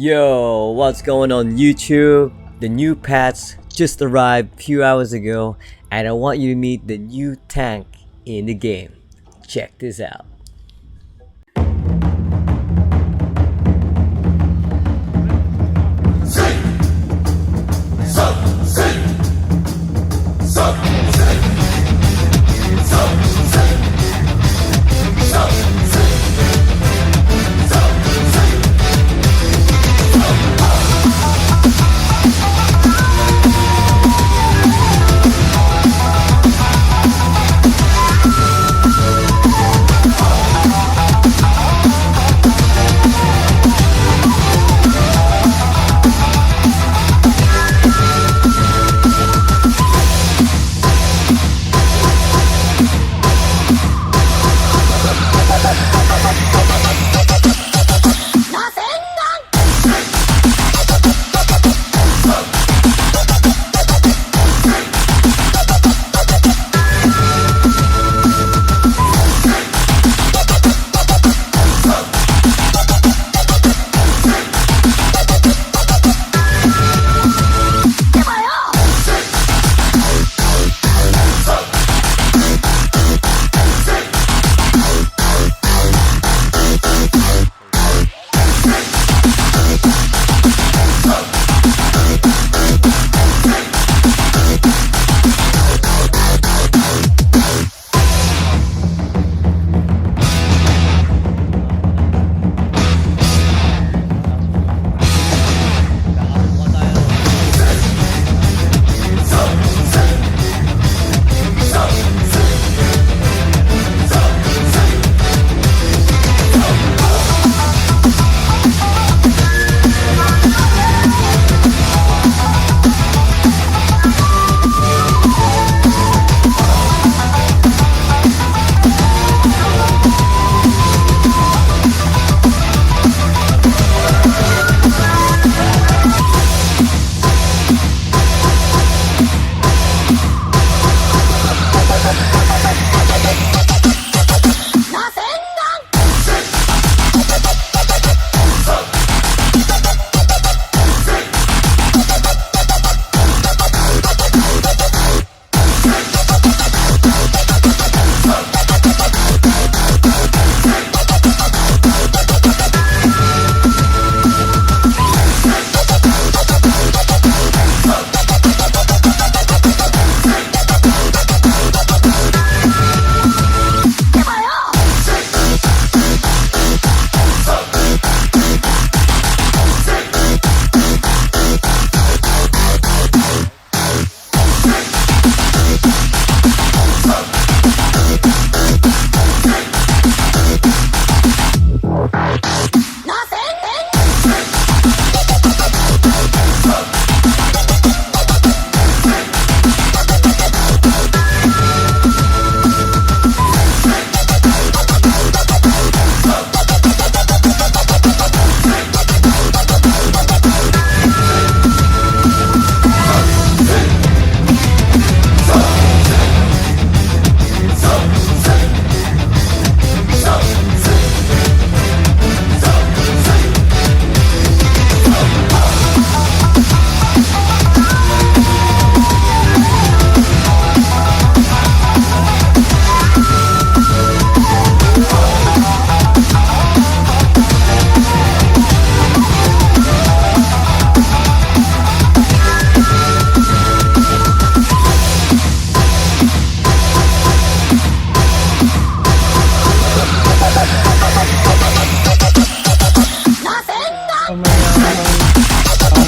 Yo, what's going on YouTube? The new patch just arrived a few hours ago and I want you to meet the new tank in the game. Check this out.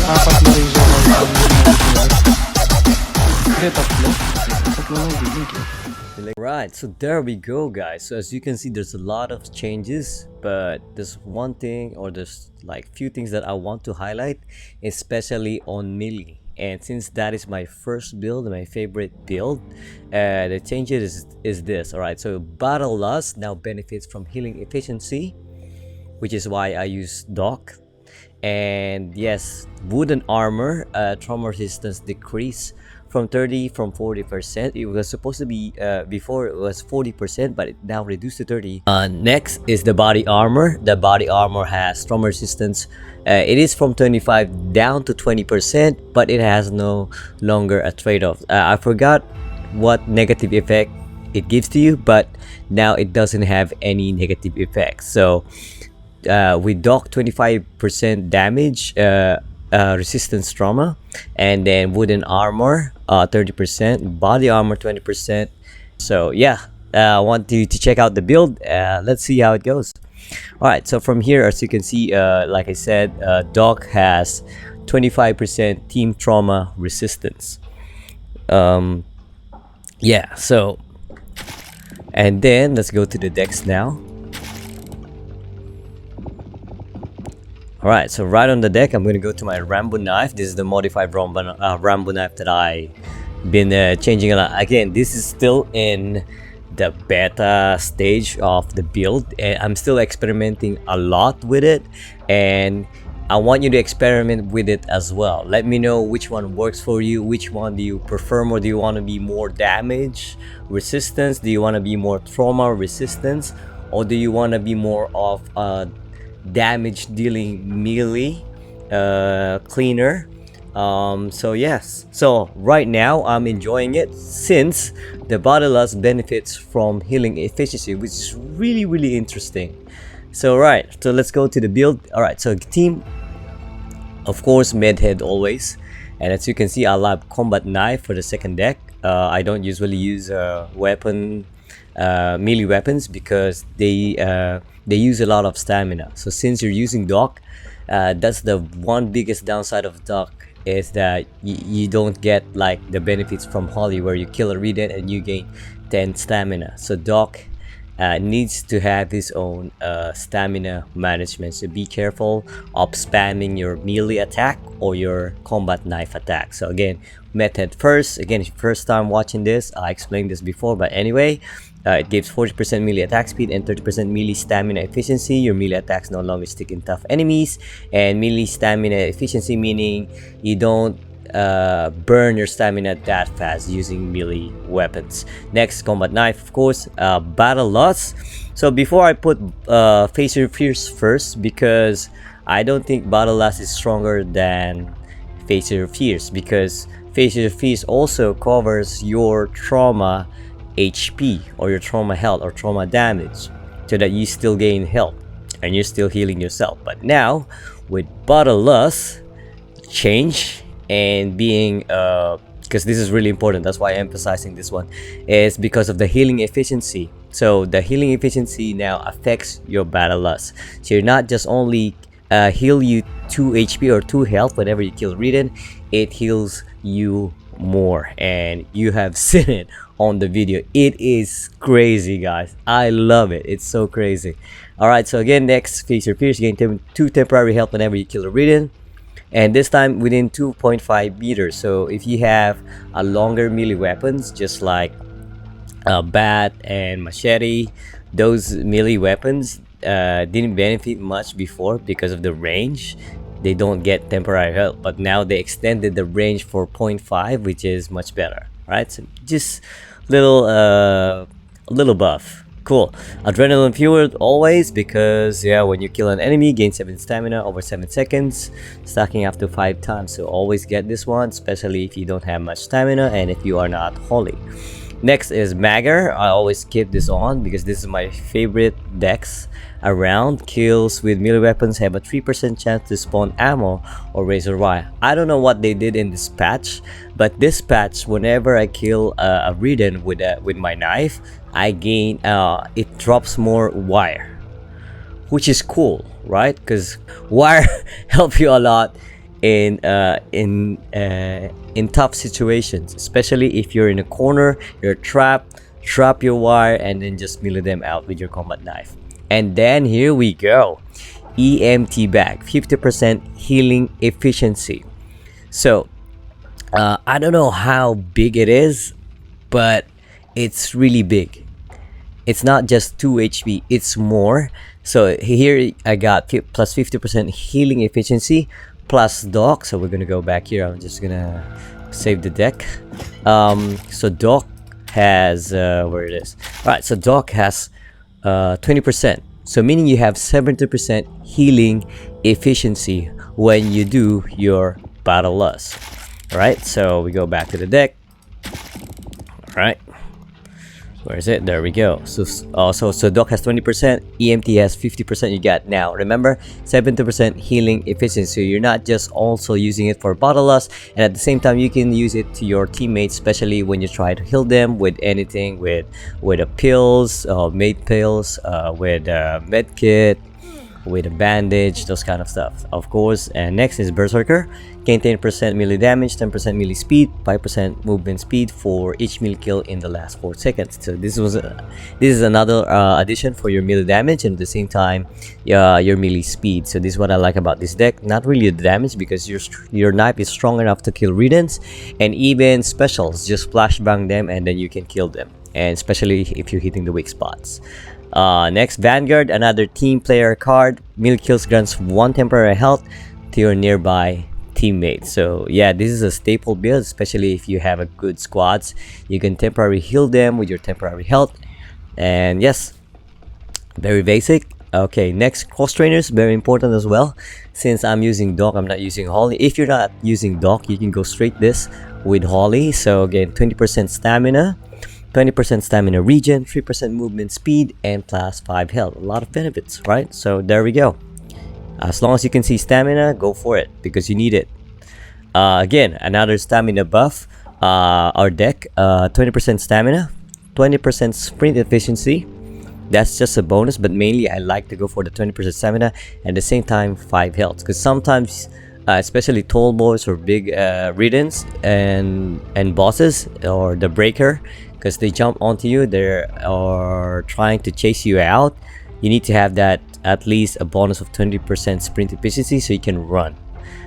Apat na rin siya hindi, tatlo. Tatlo na yung Right, so there we go guys. So as you can see, there's a lot of changes, but there's one thing, or there's like few things that I want to highlight, especially on melee. And since that is my first build, my favorite build, the changes is this. All right, so battle loss now benefits from healing efficiency, which is why I use Doc. And yes, wooden armor trauma resistance decrease from 30 from 40%. It was supposed to be before it was 40%, but it now reduced to 30. Next is the body armor. The body armor has trauma resistance. It is from 25 down to 20%, but it has no longer a trade-off. I forgot what negative effect it gives to you, but now it doesn't have any negative effects. So we dock 25% damage resistance trauma, and then wooden armor 30%, body armor 20%. So yeah, I want you to check out the build. Let's see how it goes. All right, so from here, as you can see, like I said, doc has 25% team trauma resistance. Yeah, so and then let's go to the decks now. Alright, so right on the deck, I'm going to go to my Rambo knife. This is the modified Rambo knife that I been changing a lot. Again, this is still in the beta stage of the build, and I'm still experimenting a lot with it, and I want you to experiment with it as well. Let me know which one works for you. Which one do you prefer more? Do you want to be more damage resistance? Do you want to be more trauma resistance? Or do you want to be more of a damage dealing melee cleaner? So yes, so right now I'm enjoying it since the body loss benefits from healing efficiency, which is really interesting. So right, so let's go to the build. All right, so team, of course, medhead always, and as you can see, I love combat knife for the second deck. I don't usually use melee weapons because they use a lot of stamina. So since you're using dock, that's the one biggest downside of dock, is that you don't get like the benefits from Holly where you kill a Redent and you gain 10 stamina. So dock needs to have his own stamina management, so be careful of spamming your melee attack or your combat knife attack. So again, method first. Again, if first time watching this, I explained this before, but anyway, it gives 40% melee attack speed and 30% melee stamina efficiency. Your melee attacks no longer stick in tough enemies, and melee stamina efficiency meaning you don't burn your stamina that fast using melee weapons. Next, combat knife, of course. Battle loss. So before I put Face Your Fears first, because I don't think battle loss is stronger than Face Your Fears, because Face Your Fears also covers your trauma HP or your trauma health or trauma damage, so that you still gain health and you're still healing yourself. But now with battle loss change and being because this is really important, that's why I'm emphasizing this one, is because of the healing efficiency. So the healing efficiency now affects your battle loss, so you're not just only heal you 2 HP or 2 health whenever you kill Redent, it heals you more, and you have seen it on the video. It is crazy, guys. I love it. It's so crazy. All right, so again, next, Face Your Fears, gain 2 temporary health whenever you kill a Redent, and this time within 2.5 meters. So if you have a longer melee weapons, just like bat and machete, those melee weapons didn't benefit much before because of the range. They don't get temporary health, but now they extended the range for 0.5, which is much better. Right, so just little buff. Cool. Adrenaline fueled always, because yeah, when you kill an enemy, gain 7 stamina over 7 seconds, stacking up to 5 times. So always get this one, especially if you don't have much stamina and if you are not holy. Next is Magger. I always keep this on because this is my favorite decks around. Kills with melee weapons have a 3% chance to spawn ammo or razor wire. I don't know what they did in this patch, but this patch, whenever I kill a Redent with my knife, I gain it drops more wire, which is cool, right? Because wire help you a lot in tough situations, especially if you're in a corner, you're trapped. Drop your wire and then just melee them out with your combat knife. And then here we go, EMT bag, 50% healing efficiency. So I don't know how big it is, but it's really big. It's not just 2 HP, it's more. So here I got plus 50% healing efficiency plus dock. So we're gonna go back here. I'm just gonna save the deck. So Doc has where it is. All right, so Doc has 20%. So meaning you have 70% healing efficiency when you do your battle lust. All right, so we go back to the deck. All right, where is it? There we go. So Doc has 20%, EMT has 50%. You got now. Remember, 70% healing efficiency. So you're not just also using it for battle loss, and at the same time you can use it to your teammates, especially when you try to heal them with anything, with a pills, made pills, with med kit, with a bandage, those kind of stuff, of course. And next is Berserker. Gain 10% melee damage, 10% melee speed, 5% movement speed for each melee kill in the last 4 seconds. So this is another addition for your melee damage, and at the same time your melee speed. So this is what I like about this deck. Not really the damage, because your knife is strong enough to kill Riddance, and even specials, just flashbang them and then you can kill them, and especially if you're hitting the weak spots. Next, Vanguard, another team player card. Melee kills grants 1 temporary health to your nearby teammates. So yeah, this is a staple build, especially if you have a good squads. You can temporarily heal them with your temporary health. And yes, very basic. Okay, next, cross trainers, very important as well. Since I'm using Doc, I'm not using Holly. If you're not using Doc, you can go straight this with Holly. So again, 20% stamina, 20% stamina regen, 3% movement speed, and plus 5 health. A lot of benefits, right? So there we go. As long as you can see stamina, go for it, because you need it. Again, another stamina buff. Our deck, 20% stamina, 20% sprint efficiency. That's just a bonus, but mainly I like to go for the 20% stamina, and at the same time 5 health, because sometimes especially tall boys or big Riddance and bosses, or the breaker, because they jump onto you, they are trying to chase you out. You need to have that at least a bonus of 20% sprint efficiency so you can run.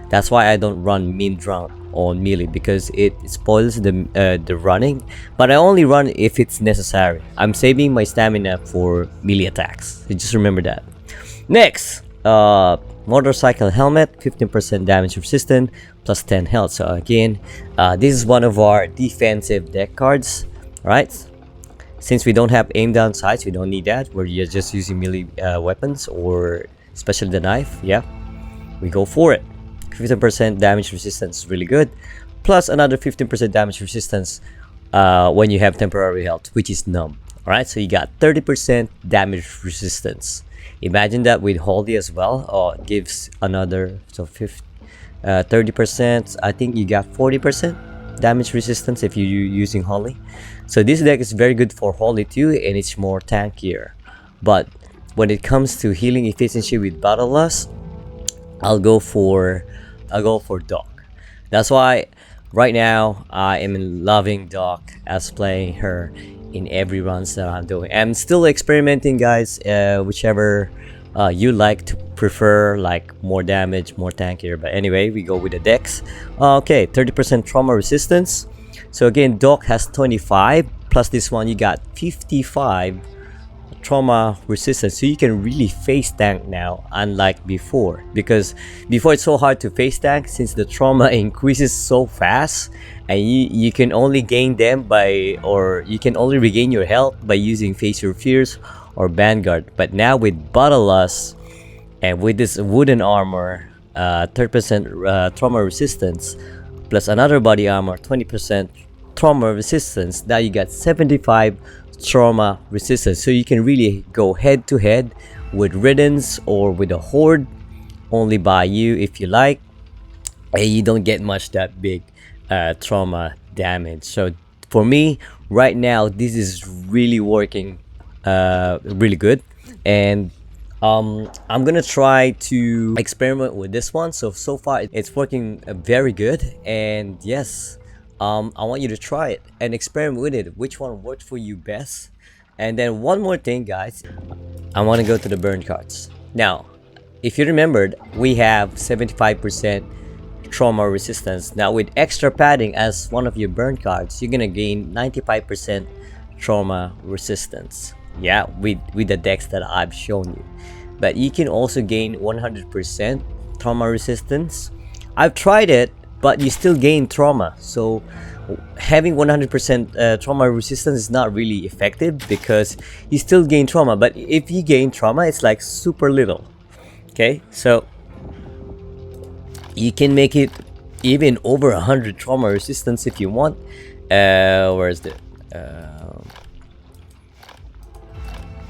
That's why I don't run mean drunk on melee, because it spoils the running. But I only run if it's necessary. I'm saving my stamina for melee attacks, so just remember that. Next, motorcycle helmet, 15% damage resistant, plus 10 health. So again, this is one of our defensive deck cards, right? Since we don't have aim down sights, we don't need that. We're just using melee weapons, or especially the knife. Yeah, we go for it. 15% damage resistance is really good, plus another 15% damage resistance when you have temporary health, which is numb. All right, so you got 30% damage resistance. Imagine that with Holly as well. It gives another 30%. I think you got 40% damage resistance if you're using Holly. So this deck is very good for Holly too, and it's more tankier. But when it comes to healing efficiency with Battle Lust, I'll go for Doc. That's why right now I am loving Doc as playing her in every runs that I'm doing. I'm still experimenting, guys. Whichever you like to prefer, like more damage, more tankier. But anyway, we go with the decks. Okay, 30% trauma resistance. So again, Doc has 25, plus this one you got 55 trauma resistance, so you can really face tank now, unlike before, because before it's so hard to face tank since the trauma increases so fast, and you can only gain them by, or you can only regain your health by using Face Your Fears or Vanguard. But now with Battle Lust and with this wooden armor, 30% trauma resistance, plus another body armor, 20% trauma resistance, now you got 75 trauma resistance, so you can really go head to head with Riddance or with a horde only by you if you like, and you don't get much that big trauma damage. So for me right now, this is really working really good, and I'm gonna try to experiment with this one. So far it's working very good, and yes, I want you to try it and experiment with it, which one worked for you best. And then one more thing, guys, I want to go to the burn cards. Now, if you remembered, we have 75% trauma resistance. Now with extra padding as one of your burn cards, you're gonna gain 95% trauma resistance, yeah, with the decks that I've shown you. But you can also gain 100% trauma resistance. I've tried it but you still gain trauma. So having 100% trauma resistance is not really effective because you still gain trauma, but if you gain trauma, it's like super little. Okay, so you can make it even over 100 trauma resistance if you want. Where is the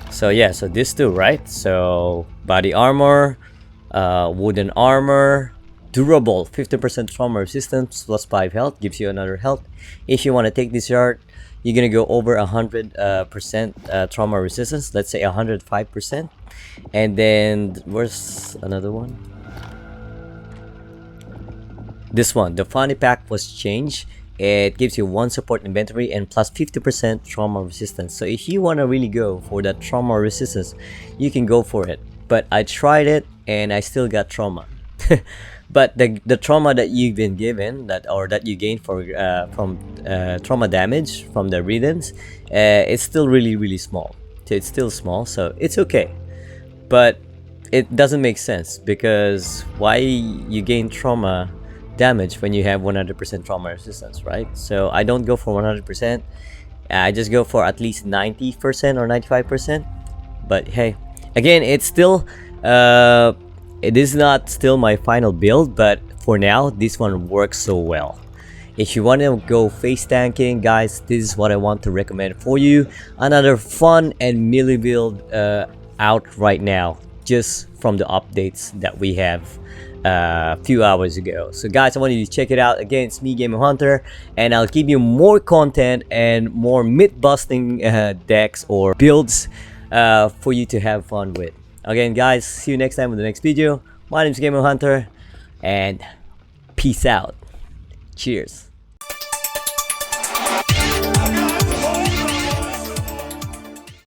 so yeah, so this too, right? So body armor, wooden armor, durable, 50% trauma resistance plus 5 health, gives you another health. If you want to take this yard, you're gonna go over 100% trauma resistance, let's say 105%. And then where's another one? This one, the funny pack was changed. It gives you 1 support inventory and plus 50% trauma resistance. So if you want to really go for that trauma resistance, you can go for it. But I tried it and I still got trauma. But the trauma that you've been given, that or that you gain for from trauma damage from the readings, it's still really small. So it's still small, so it's okay. But it doesn't make sense because why you gain trauma damage when you have 100% trauma resistance, right? So I don't go for 100%. I just go for at least 90% or 95%. But hey, again, it's still it is not still my final build, but for now this one works so well. If you want to go face tanking, guys, this is what I want to recommend for you. Another fun and melee build out right now, just from the updates that we have a few hours ago. So guys, I want you to check it out. Again, it's me, Gamer Hunter, and I'll give you more content and more myth-busting decks or builds for you to have fun with. Again, guys, see you next time with the next video. My name is Gamer Hunter, and peace out. Cheers.